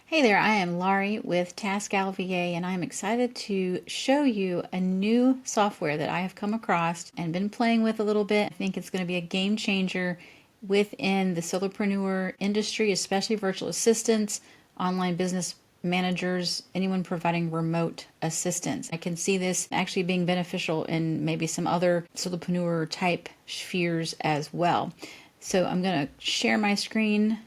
Hey there, I am Laurie with TaskAL VA, and I'm excited to show you a new software that I have come across and been playing with a little bit. I think it's going to be a game changer within the solopreneur industry, especially virtual assistants, online business managers, anyone providing remote assistance. I can see this actually being beneficial in maybe some other solopreneur type spheres as well. So I'm going to share my screen.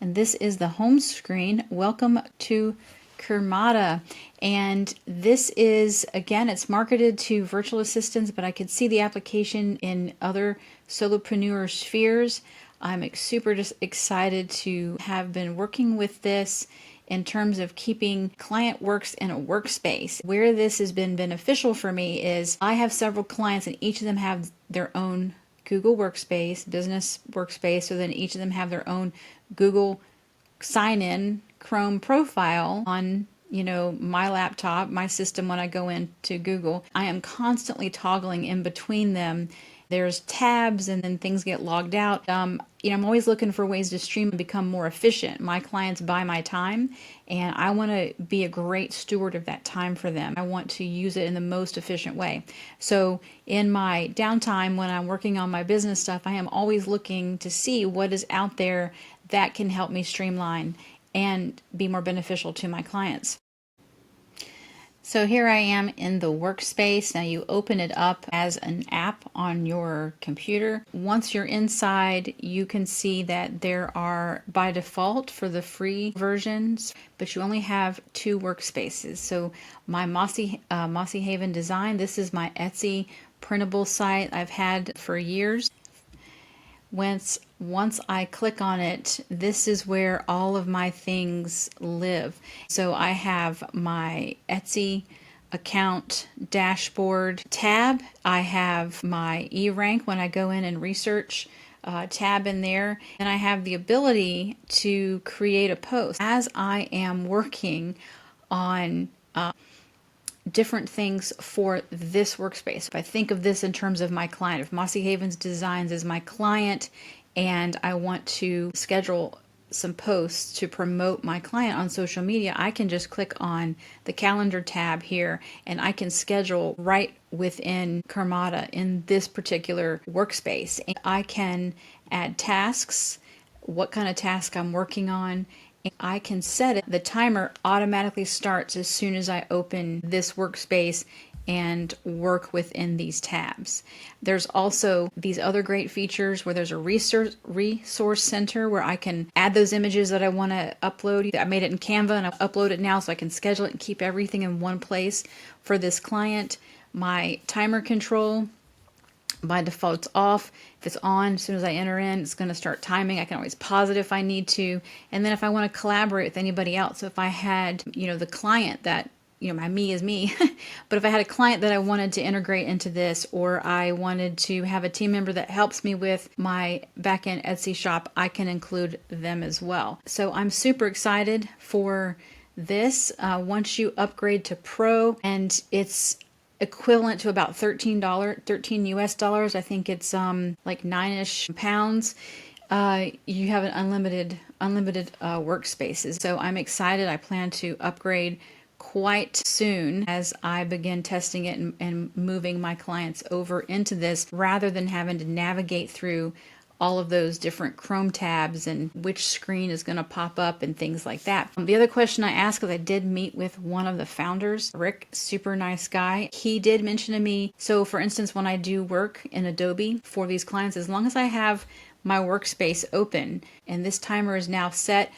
And this is the home screen. Welcome to Kirmada. And this is, again, it's marketed to virtual assistants, but I could see the application in other solopreneur spheres. I'm super just excited to have been working with this in terms of keeping client works in a workspace. Where this has been beneficial for me is I have several clients and each of them have their own Google Workspace, business workspace, so then each of them have their own Google sign-in Chrome profile on my laptop, my system. When I go into Google, I am constantly toggling in between them. There's tabs and then things get logged out. I'm always looking for ways to stream and become more efficient. My clients buy my time and I want to be a great steward of that time for them. I want to use it in the most efficient way. So in my downtime when I'm working on my business stuff, I am always looking to see what is out there that can help me streamline and be more beneficial to my clients. So here I am in the workspace. Now you open it up as an app on your computer. Once you're inside, you can see that there are, by default for the free versions, but you only have 2 workspaces. So my Mossy Haven design, this is my Etsy printable site I've had for years. Once I click on it, this is where all of my things live. So I have my Etsy account dashboard tab. I have my E-rank when I go in and research tab in there. And I have the ability to create a post as I am working on different things for this workspace. If I think of this in terms of my client, if Mossy Havens Designs is my client and I want to schedule some posts to promote my client on social media, I can just click on the calendar tab here and I can schedule right within Kirmada in this particular workspace. And I can add tasks, what kind of task I'm working on. I can set it. The timer automatically starts as soon as I open this workspace and work within these tabs. There's also these other great features where there's a resource center where I can add those images that I want to upload. I made it in Canva and I upload it now so I can schedule it and keep everything in one place for this client. My timer control, by default it's off. If it's on, as soon as I enter in, it's going to start timing. I can always pause it if I need to. And then if I want to collaborate with anybody else, so if I had, the client that, my me is me, but if I had a client that I wanted to integrate into this, or I wanted to have a team member that helps me with my back-end Etsy shop, I can include them as well. So I'm super excited for this. Once you upgrade to Pro, and it's equivalent to about $13 US dollars. I think it's like 9-ish pounds. You have an unlimited workspaces. So I'm excited. I plan to upgrade quite soon as I begin testing it and moving my clients over into this, rather than having to navigate through all of those different Chrome tabs and which screen is going to pop up and things like that. The other question I asked, because I did meet with one of the founders, Rick, super nice guy. He did mention to me, so for instance, when I do work in Adobe for these clients, as long as I have my workspace open and this timer is now set,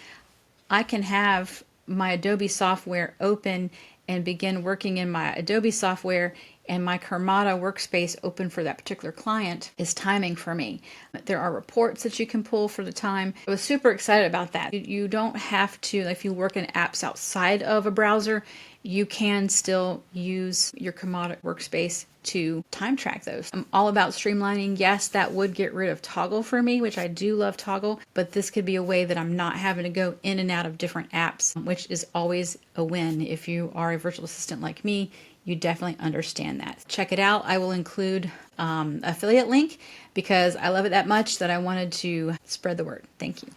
I can have my Adobe software open and begin working in my Adobe software, and my Kirmada workspace open for that particular client is timing for me. There are reports that you can pull for the time. I was super excited about that. You don't have to, if you work in apps outside of a browser, you can still use your Kirmada workspace to time track those. I'm all about streamlining. Yes, that would get rid of Toggle for me, which I do love Toggle, but this could be a way that I'm not having to go in and out of different apps, which is always a win if you are a virtual assistant like me. you definitely understand that. Check it out. I will include affiliate link because I love it that much that I wanted to spread the word. Thank you.